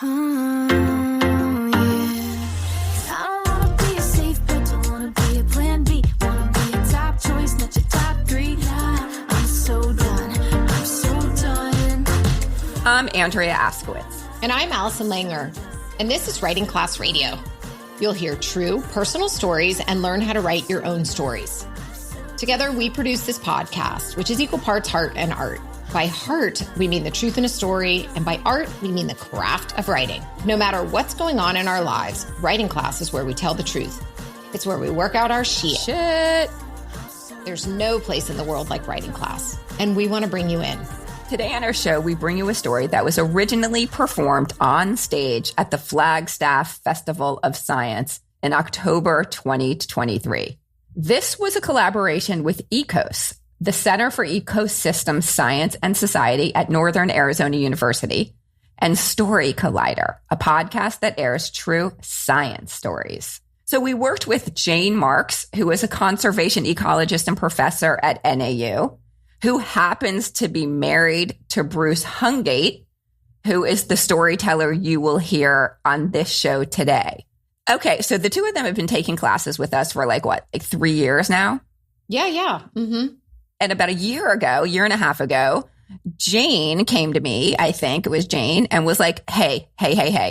Oh, yeah. I don't wanna be a safe bet, don't wanna be a plan B. Wanna be a top choice, not your top three. I'm so done. I'm so done. I'm Andrea Askowitz. And I'm Allison Langer. And this is Writing Class Radio. You'll hear true personal stories and learn how to write your own stories. Together, we produce this podcast, which is equal parts heart and art. By heart, we mean the truth in a story, and by art, we mean the craft of writing. No matter what's going on in our lives, writing class is where we tell the truth. It's where we work out our shit. There's no place in the world like writing class, and we want to bring you in. Today on our show, we bring you a story that was originally performed on stage at the Flagstaff Festival of Science in October 2023. This was a collaboration with ECOSS, the Center for Ecosystem Science and Society at Northern Arizona University, and Story Collider, a podcast that airs true science stories. So we worked with Jane Marks, who is a conservation ecologist and professor at NAU, who happens to be married to Bruce Hungate, who is the storyteller you will hear on this show today. Okay, so the two of them have been taking classes with us for like 3 years now? Yeah. Mm-hmm. And about a year and a half ago, Jane came to me, I think it was Jane, and was like, hey,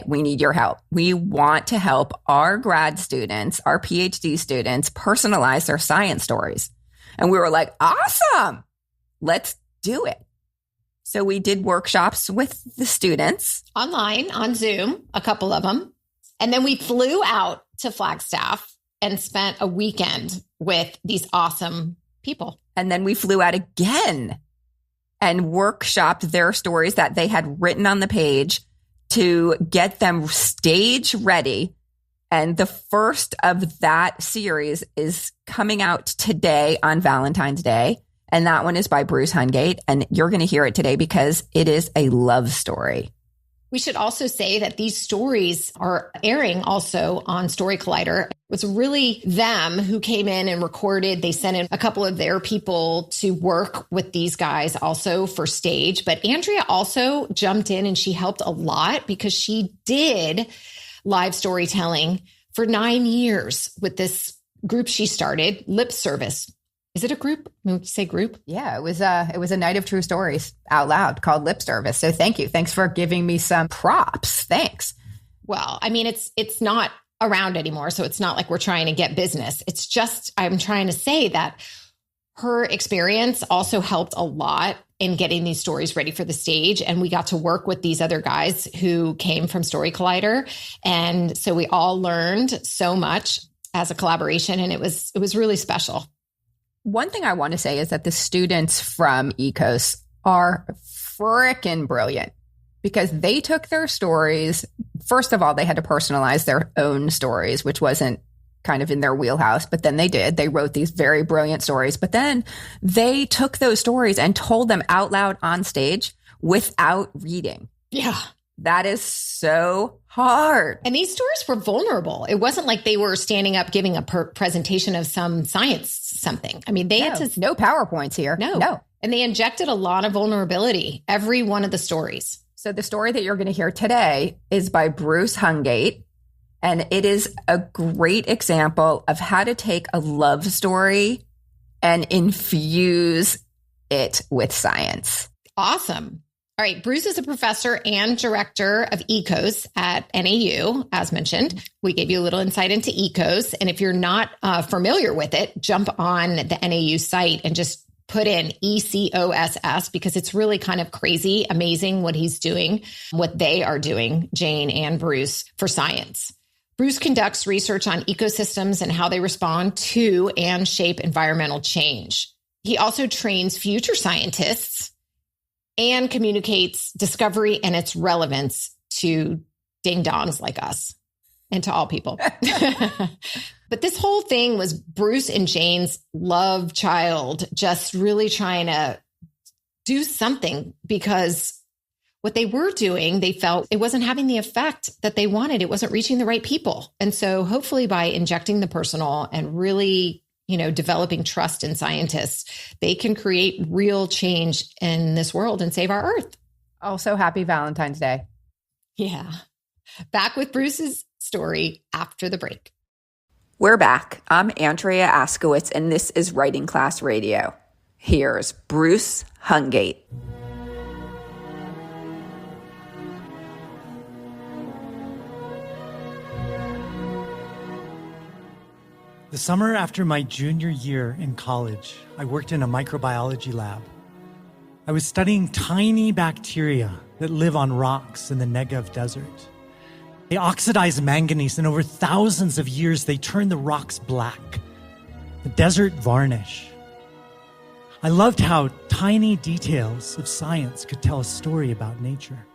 we need your help. We want to help our grad students, our PhD students, personalize their science stories. And we were like, awesome, let's do it. So we did workshops with the students. Online, on Zoom, a couple of them. And then we flew out to Flagstaff and spent a weekend with these awesome people. And then we flew out again and workshopped their stories that they had written on the page to get them stage ready. And the first of that series is coming out today on Valentine's Day. And that one is by Bruce Hungate. And you're going to hear it today because it is a love story. We should also say that these stories are airing also on Story Collider. It was really them who came in and recorded. They sent in a couple of their people to work with these guys also for stage. But Andrea also jumped in and she helped a lot because she did live storytelling for 9 years with this group she started, Lip Service. Is it a group? Would you say group? Yeah, it was a night of true stories out loud called Lip Service. So thank you. Thanks for giving me some props. Thanks. Well, I mean, it's not around anymore. So it's not like we're trying to get business. It's just, I'm trying to say that her experience also helped a lot in getting these stories ready for the stage. And we got to work with these other guys who came from Story Collider. And so we all learned so much as a collaboration. And it was really special. One thing I want to say is that the students from ECOSS are freaking brilliant because they took their stories. First of all, they had to personalize their own stories, which wasn't kind of in their wheelhouse, but then they did. They wrote these very brilliant stories, but then they took those stories and told them out loud on stage without reading. Yeah. That is so hard. And these stories were vulnerable. It wasn't like they were standing up giving a presentation of some science something. I mean, they had to... No PowerPoints here. No. And they injected a lot of vulnerability, every one of the stories. So the story that you're going to hear today is by Bruce Hungate. And it is a great example of how to take a love story and infuse it with science. Awesome. All right. Bruce is a professor and director of ECOSS at NAU, as mentioned. We gave you a little insight into ECOSS. And if you're not familiar with it, jump on the NAU site and just put in ECOSS because it's really kind of crazy, amazing what he's doing, what they are doing, Jane and Bruce, for science. Bruce conducts research on ecosystems and how they respond to and shape environmental change. He also trains future scientists and communicates discovery and its relevance to ding-dongs like us and to all people. But this whole thing was Bruce and Jane's love child, just really trying to do something because what they were doing, they felt it wasn't having the effect that they wanted. It wasn't reaching the right people. And so hopefully by injecting the personal and really developing trust in scientists, they can create real change in this world and save our Earth. Also, happy Valentine's Day. Yeah. Back with Bruce's story after the break. We're back. I'm Andrea Askowitz, and this is Writing Class Radio. Here's Bruce Hungate. The summer after my junior year in college, I worked in a microbiology lab. I was studying tiny bacteria that live on rocks in the Negev desert. They oxidize manganese, and over thousands of years, they turn the rocks black, the desert varnish. I loved how tiny details of science could tell a story about nature.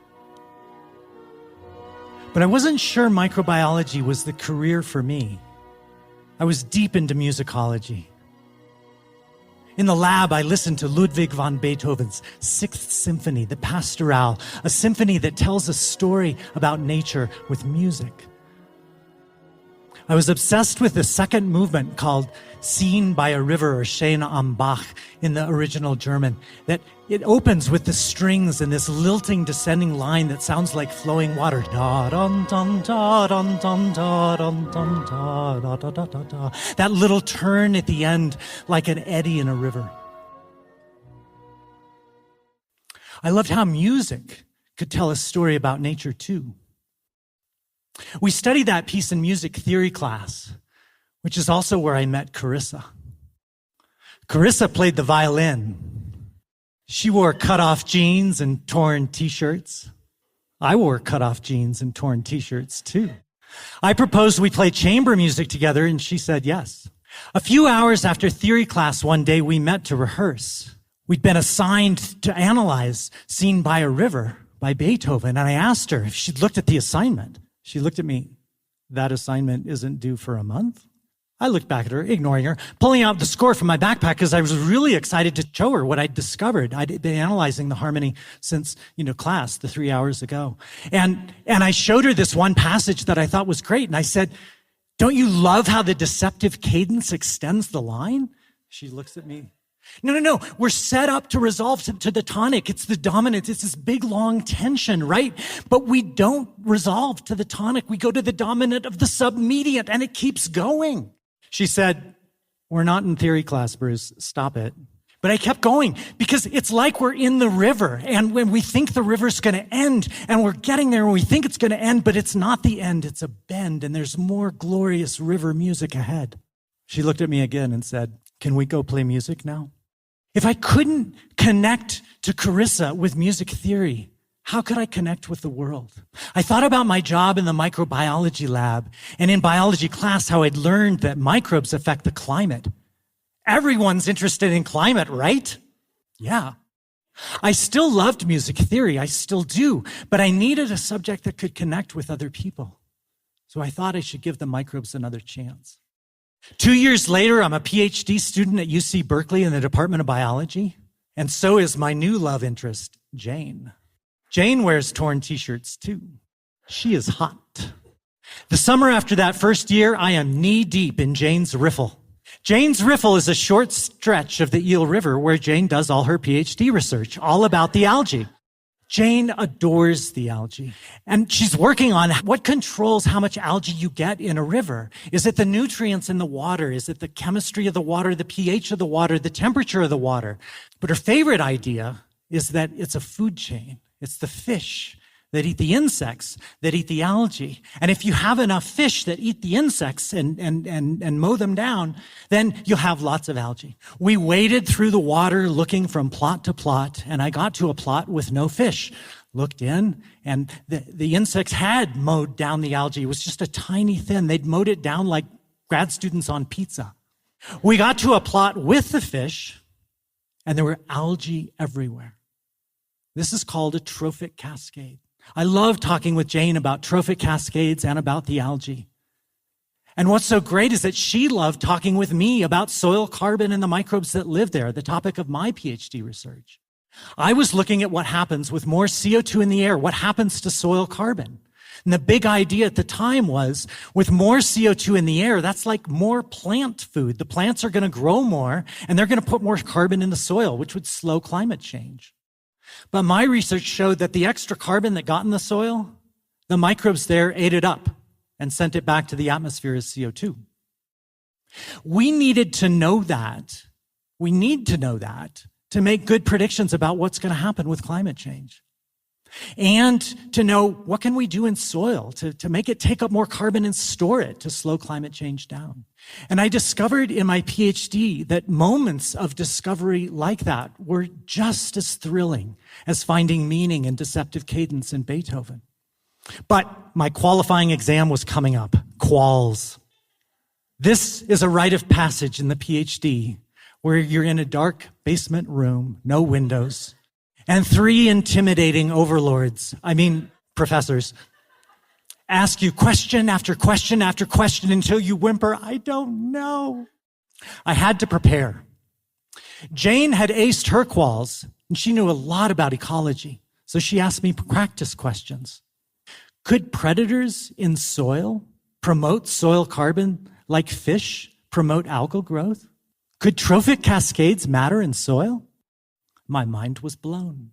But I wasn't sure microbiology was the career for me. I was deep into musicology. In the lab, I listened to Ludwig van Beethoven's Sixth Symphony, the Pastorale, a symphony that tells a story about nature with music. I was obsessed with the second movement called Seen by a River, or Schöne am Bach in the original German, that it opens with the strings and this lilting descending line that sounds like flowing water. Da dum dum da dum dum da dum dum da da da da da da. That little turn at the end like an eddy in a river. I loved how music could tell a story about nature too. We studied that piece in music theory class, which is also where I met Carissa. Carissa played the violin. She wore cut-off jeans and torn t-shirts. I wore cut-off jeans and torn t-shirts too. I proposed we play chamber music together, and she said yes. A few hours after theory class one day, we met to rehearse. We'd been assigned to analyze Seen by a River by Beethoven, and I asked her if she'd looked at the assignment. She looked at me. That assignment isn't due for a month? I looked back at her, ignoring her, pulling out the score from my backpack because I was really excited to show her what I'd discovered. I'd been analyzing the harmony since, class, the 3 hours ago. And I showed her this one passage that I thought was great. And I said, "Don't you love how the deceptive cadence extends the line?" She looks at me. No. We're set up to resolve to the tonic. It's the dominant. It's this big, long tension, right? But we don't resolve to the tonic. We go to the dominant of the submediate, and it keeps going. She said, "We're not in theory class, Bruce. Stop it." But I kept going because it's like we're in the river, and when we think the river's going to end, and we're getting there and we think it's going to end, but it's not the end. It's a bend, and there's more glorious river music ahead. She looked at me again and said, "Can we go play music now?" If I couldn't connect to Carissa with music theory, how could I connect with the world? I thought about my job in the microbiology lab and in biology class, how I'd learned that microbes affect the climate. Everyone's interested in climate, right? Yeah. I still loved music theory. I still do. But I needed a subject that could connect with other people. So I thought I should give the microbes another chance. 2 years later, I'm a PhD student at UC Berkeley in the Department of Biology. And so is my new love interest, Jane. Jane wears torn t-shirts too. She is hot. The summer after that first year, I am knee-deep in Jane's riffle. Jane's riffle is a short stretch of the Eel River where Jane does all her PhD research, all about the algae. Jane adores the algae, and she's working on what controls how much algae you get in a river. Is it the nutrients in the water? Is it the chemistry of the water, the pH of the water, the temperature of the water? But her favorite idea is that it's a food chain. It's the fish that eat the insects that eat the algae. And if you have enough fish that eat the insects and mow them down, then you'll have lots of algae. We waded through the water looking from plot to plot, and I got to a plot with no fish. Looked in, and the insects had mowed down the algae. It was just a tiny thin. They'd mowed it down like grad students on pizza. We got to a plot with the fish, and there were algae everywhere. This is called a trophic cascade. I love talking with Jane about trophic cascades and about the algae. And what's so great is that she loved talking with me about soil carbon and the microbes that live there, the topic of my PhD research. I was looking at what happens with more CO2 in the air, what happens to soil carbon. And the big idea at the time was, with more CO2 in the air, that's like more plant food. The plants are going to grow more, and they're going to put more carbon in the soil, which would slow climate change. But my research showed that the extra carbon that got in the soil, The microbes there ate it up and sent it back to the atmosphere as CO2. We needed to know that. We need to know that to make good predictions about what's going to happen with climate change. And to know what can we do in soil to make it take up more carbon and store it to slow climate change down. And I discovered in my PhD that moments of discovery like that were just as thrilling as finding meaning in deceptive cadence in Beethoven. But my qualifying exam was coming up, quals. This is a rite of passage in the PhD where you're in a dark basement room, no windows, and 3 intimidating overlords, professors, ask you question after question after question until you whimper, I don't know. I had to prepare. Jane had aced her quals, and she knew a lot about ecology, so she asked me practice questions. Could predators in soil promote soil carbon like fish promote algal growth? Could trophic cascades matter in soil? My mind was blown.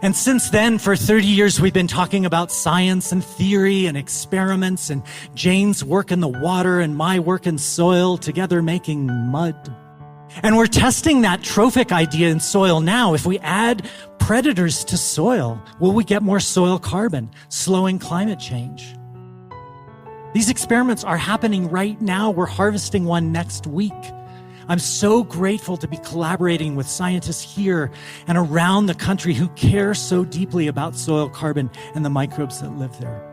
And since then, for 30 years, we've been talking about science and theory and experiments and Jane's work in the water and my work in soil, together making mud. And we're testing that trophic idea in soil now. If we add predators to soil, will we get more soil carbon, slowing climate change? These experiments are happening right now. We're harvesting one next week. I'm so grateful to be collaborating with scientists here and around the country who care so deeply about soil carbon and the microbes that live there.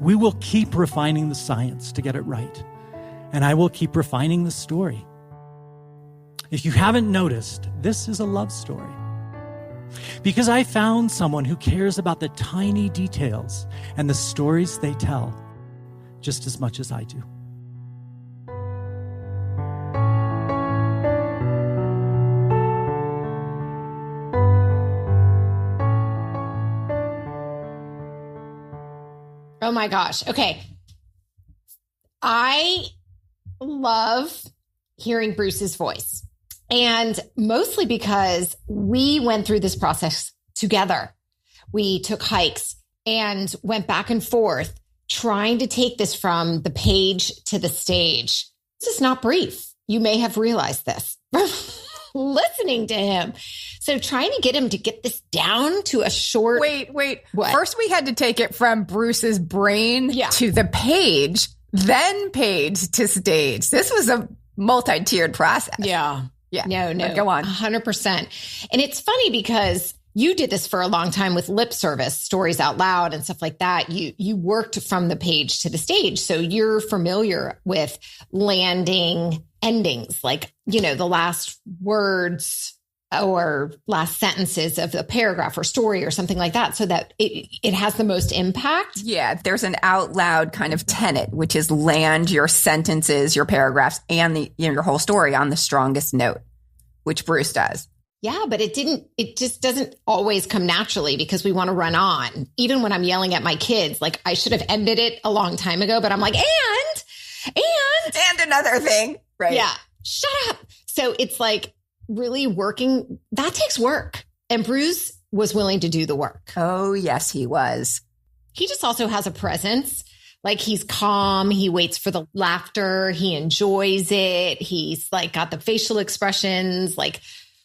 We will keep refining the science to get it right, and I will keep refining the story. If you haven't noticed, this is a love story. Because I found someone who cares about the tiny details and the stories they tell just as much as I do. Oh my gosh. Okay. I love hearing Bruce's voice, and mostly because we went through this process together. We took hikes and went back and forth trying to take this from the page to the stage. This is not brief. You may have realized this listening to him. So trying to get him to get this down to a short... Wait. What? First, we had to take it from Bruce's brain to the page, then page to stage. This was a multi-tiered process. Yeah. No. Go on. 100%. And it's funny because you did this for a long time with lip service, stories out loud and stuff like that. You worked from the page to the stage. So you're familiar with landing endings, like, the last words or last sentences of a paragraph or story or something like that, so that it has the most impact. Yeah, there's an out loud kind of tenet, which is land your sentences, your paragraphs, and your whole story on the strongest note, which Bruce does. Yeah, but it just doesn't always come naturally because we want to run on. Even when I'm yelling at my kids, like I should have ended it a long time ago, but I'm like, and another thing, right? Yeah, shut up. So it's like really working. That takes work. And Bruce was willing to do the work. Oh, yes, he was. He just also has a presence. Like he's calm. He waits for the laughter. He enjoys it. He's like got the facial expressions. Like,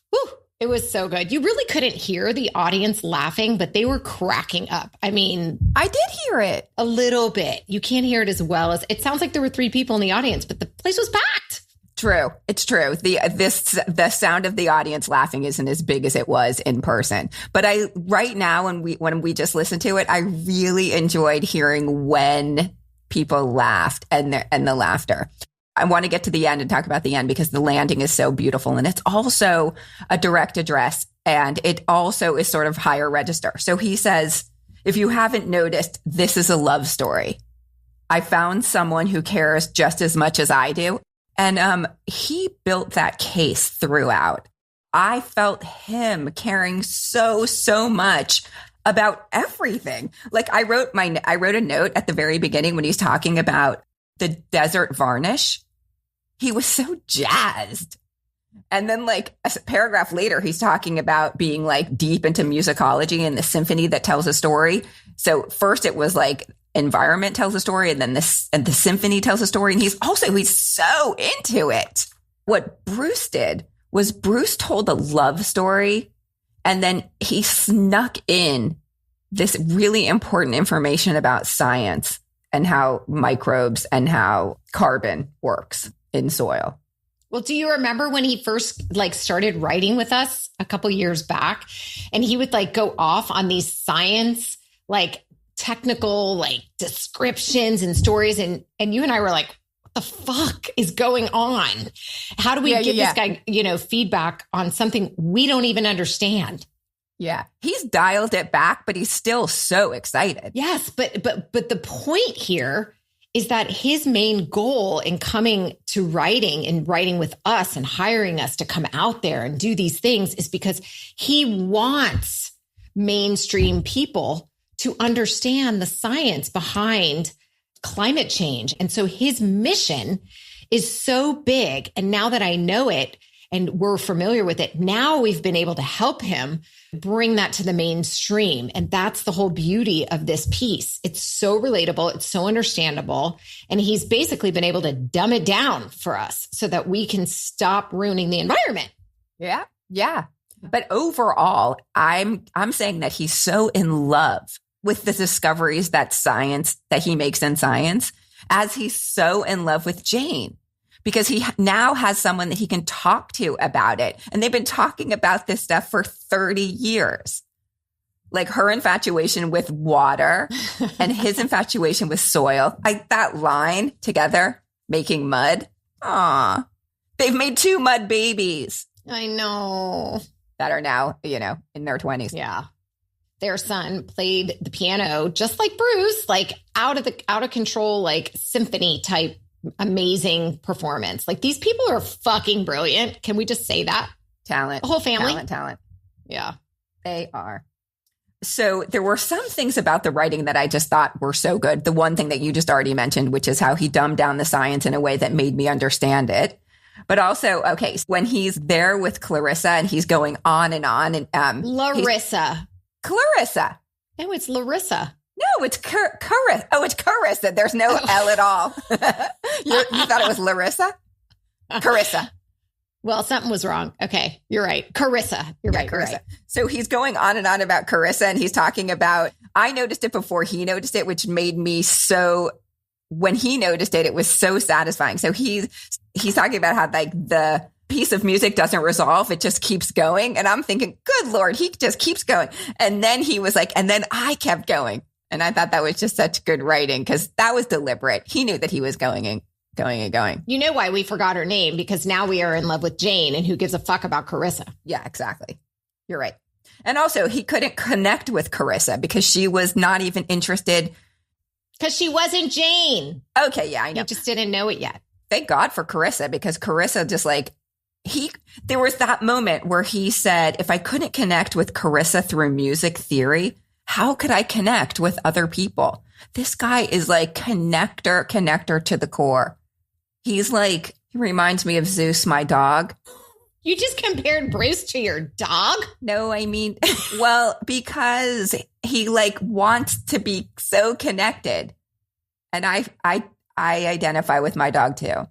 whew, it was so good. You really couldn't hear the audience laughing, but they were cracking up. I mean, I did hear it a little bit. You can't hear it as well as it sounds like there were 3 people in the audience, but the place was packed. True. It's true. The sound of the audience laughing isn't as big as it was in person. But right now, when we just listened to it, I really enjoyed hearing when people laughed and the laughter. I want to get to the end and talk about the end because the landing is so beautiful. And it's also a direct address. And it also is sort of higher register. So he says, if you haven't noticed, this is a love story. I found someone who cares just as much as I do. And he built that case throughout. I felt him caring so much about everything. Like I wrote a note at the very beginning when he's talking about the desert varnish. He was so jazzed. And then like a paragraph later, he's talking about being like deep into musicology and the symphony that tells a story. So first it was like environment tells a story, and then the symphony tells a story. And he's so into it. What Bruce did was Bruce told a love story, and then he snuck in this really important information about science and how microbes and how carbon works in soil. Well, do you remember when he first like started writing with us a couple years back, and he would like go off on these science, like technical, like descriptions and stories. And you and I were like, what the fuck is going on? How do we give this guy, feedback on something we don't even understand? Yeah. He's dialed it back, but he's still so excited. Yes. But the point here is that his main goal in coming to writing and writing with us and hiring us to come out there and do these things is because he wants mainstream people to understand the science behind climate change. And so his mission is so big. And now that I know it and we're familiar with it, now we've been able to help him bring that to the mainstream. And that's the whole beauty of this piece. It's so relatable. It's so understandable. And he's basically been able to dumb it down for us so that we can stop ruining the environment. Yeah. Yeah. But overall, I'm saying that he's so in love with the discoveries that he makes in science, as he's so in love with Jane, because he now has someone that he can talk to about it. And they've been talking about this stuff for 30 years. Like her infatuation with water and his infatuation with soil. That line together, making mud. Aw, they've made 2 mud babies. I know. That are now, in their 20s. Yeah. Their son played the piano just like Bruce, like out of control, like symphony type, amazing performance. Like these people are fucking brilliant. Can we just say that? Talent. The whole family. Talent. Yeah. They are. So there were some things about the writing that I just thought were so good. The one thing that you just already mentioned, which is how he dumbed down the science in a way that made me understand it. But also, okay, when he's there with Clarissa and he's going on and on and Larissa. Clarissa. No, it's Larissa. No, it's Carissa. Oh, it's Carissa. There's no L at all. You thought it was Larissa? Carissa. Well, something was wrong. Okay, you're right. Carissa. You're right. Carissa. So he's going on and on about Carissa, and he's talking about, I noticed it before he noticed it, which made me so, when he noticed it, it was so satisfying. So he's talking about how like the piece of music doesn't resolve. It just keeps going. And I'm thinking, good Lord, he just keeps going. And then he was like, and then I kept going. And I thought that was just such good writing because that was deliberate. He knew that he was going and going. You know why we forgot her name? Because now we are in love with Jane, and who gives a fuck about Carissa? Yeah, exactly. You're right. And also he couldn't connect with Carissa because she was not even interested. Because she wasn't Jane. Okay, yeah, I know. You just didn't know it yet. Thank God for Carissa, because Carissa just like, there was that moment where he said, if I couldn't connect with Carissa through music theory, how could I connect with other people? This guy is like connector to the core. He's like, he reminds me of Zeus, my dog. You just compared Bruce to your dog? No, I mean, well, because he like wants to be so connected. And I identify with my dog too.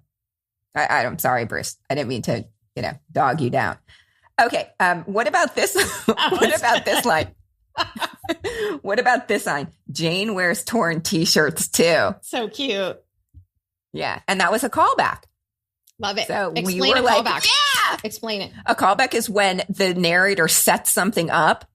I'm sorry, Bruce. I didn't mean to, dog you down. Okay. What about this? What about this line? What about this line? Jane wears torn t-shirts too. So cute. Yeah. And that was a callback. Love it. So Explain we were a like, callback. Yeah. Explain it. A callback is when the narrator sets something up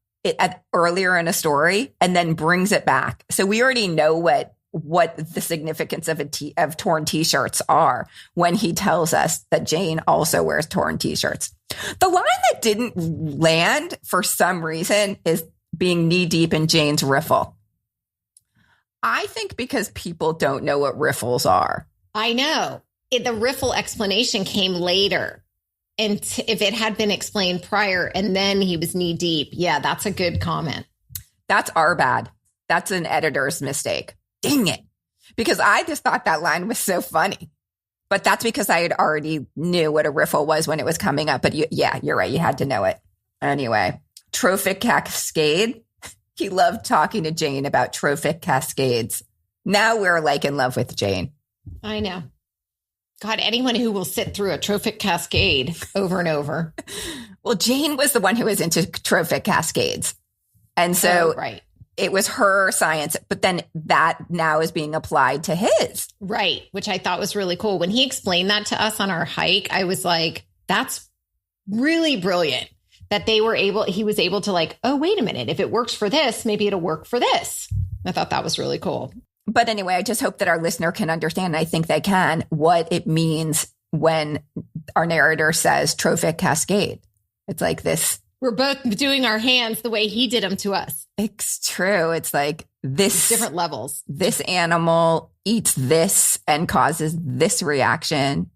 earlier in a story and then brings it back. So we already know what the significance of torn t-shirts are when he tells us that Jane also wears torn t-shirts. The line that didn't land for some reason is being knee deep in Jane's riffle. I think because people don't know what riffles are. I know. The riffle explanation came later. And if it had been explained prior and then he was knee deep, yeah, that's a good comment. That's our bad. That's an editor's mistake. Dang it. Because I just thought that line was so funny. But that's because I had already knew what a riffle was when it was coming up. But you're right. You had to know it. Anyway, trophic cascade. He loved talking to Jane about trophic cascades. Now we're like in love with Jane. I know. God, anyone who will sit through a trophic cascade over and over. Well, Jane was the one who was into trophic cascades. And so right. It was her science, but then that now is being applied to his. Right. Which I thought was really cool. When he explained that to us on our hike, I was like, that's really brilliant that he was able to like, oh, wait a minute. If it works for this, maybe it'll work for this. I thought that was really cool. But anyway, I just hope that our listener can understand, and I think they can, what it means when our narrator says trophic cascade. It's like this. We're both doing our hands the way he did them to us. It's true. It's like this. Different levels. This animal eats this and causes this reaction.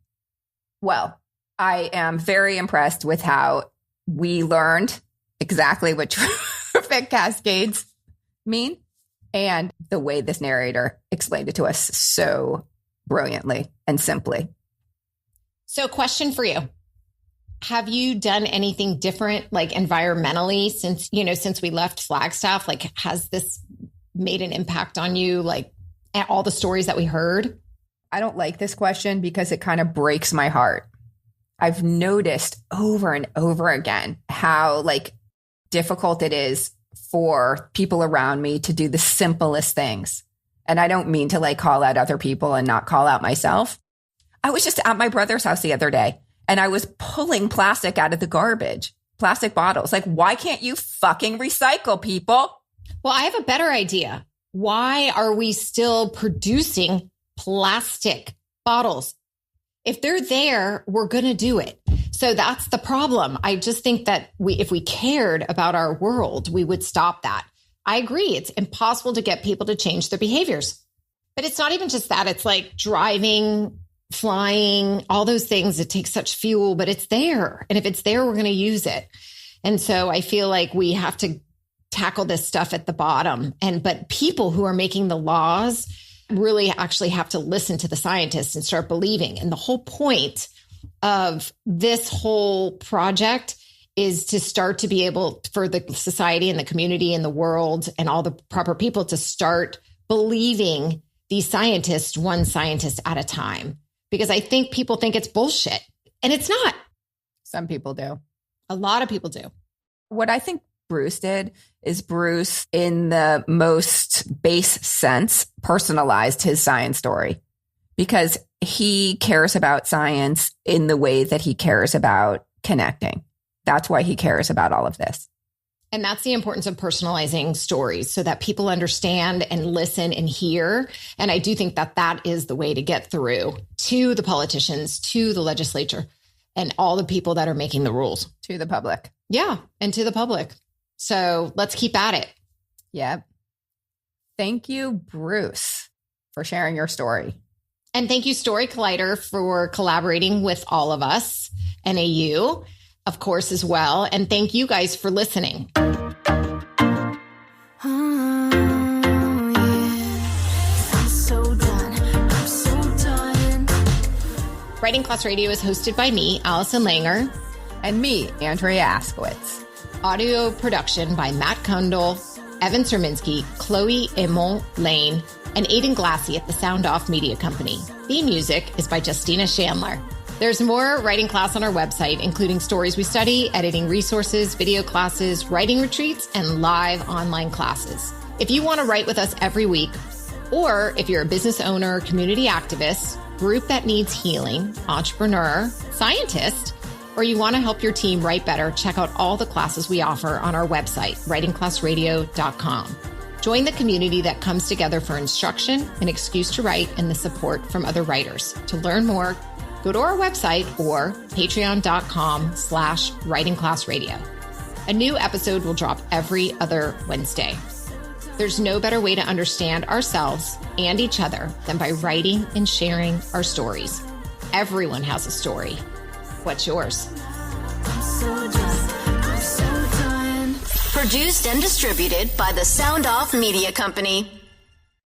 Well, I am very impressed with how we learned exactly what trophic cascades mean and the way this narrator explained it to us so brilliantly and simply. So, question for you. Have you done anything different, like environmentally, since we left Flagstaff? Like, has this made an impact on you, like all the stories that we heard? I don't like this question because it kind of breaks my heart. I've noticed over and over again how like difficult it is for people around me to do the simplest things. And I don't mean to like call out other people and not call out myself. I was just at my brother's house the other day. And I was pulling plastic out of the garbage, plastic bottles. Like, why can't you fucking recycle, people? Well, I have a better idea. Why are we still producing plastic bottles? If they're there, we're going to do it. So that's the problem. I just think that if we cared about our world, we would stop that. I agree. It's impossible to get people to change their behaviors. But it's not even just that. It's like driving, flying, all those things. It takes such fuel, but it's there. And if it's there, we're going to use it. And so I feel like we have to tackle this stuff at the bottom. But people who are making the laws really actually have to listen to the scientists and start believing. And the whole point of this whole project is to start to be able for the society and the community and the world and all the proper people to start believing these scientists, one scientist at a time. Because I think people think it's bullshit, and it's not. Some people do. A lot of people do. What I think Bruce did is Bruce, in the most base sense, personalized his science story because he cares about science in the way that he cares about connecting. That's why he cares about all of this. And that's the importance of personalizing stories so that people understand and listen and hear. And I do think that that is the way to get through to the politicians, to the legislature, and all the people that are making the rules. To the public. Yeah, and to the public. So let's keep at it. Yep. Thank you, Bruce, for sharing your story. And thank you, Story Collider, for collaborating with all of us, NAU, of course, as well. And thank you guys for listening. Writing Class Radio is hosted by me, Allison Langer. And me, Andrea Askowitz. Audio production by Matt Kundle, Evan Serminski, Chloe Emil Lane, and Aidan Glassy at the Sound Off Media Company. Theme music is by Justina Chandler. There's more writing class on our website, including stories we study, editing resources, video classes, writing retreats, and live online classes. If you want to write with us every week, or if you're a business owner, community activist, group that needs healing, entrepreneur, scientist, or you want to help your team write better, check out all the classes we offer on our website, writingclassradio.com. Join the community that comes together for instruction, an excuse to write, and the support from other writers. To learn more, go to our website or patreon.com/writingclassradio. A new episode will drop every other Wednesday. There's no better way to understand ourselves and each other than by writing and sharing our stories. Everyone has a story. What's yours? I'm so done. Produced and distributed by the Sound Off Media Company.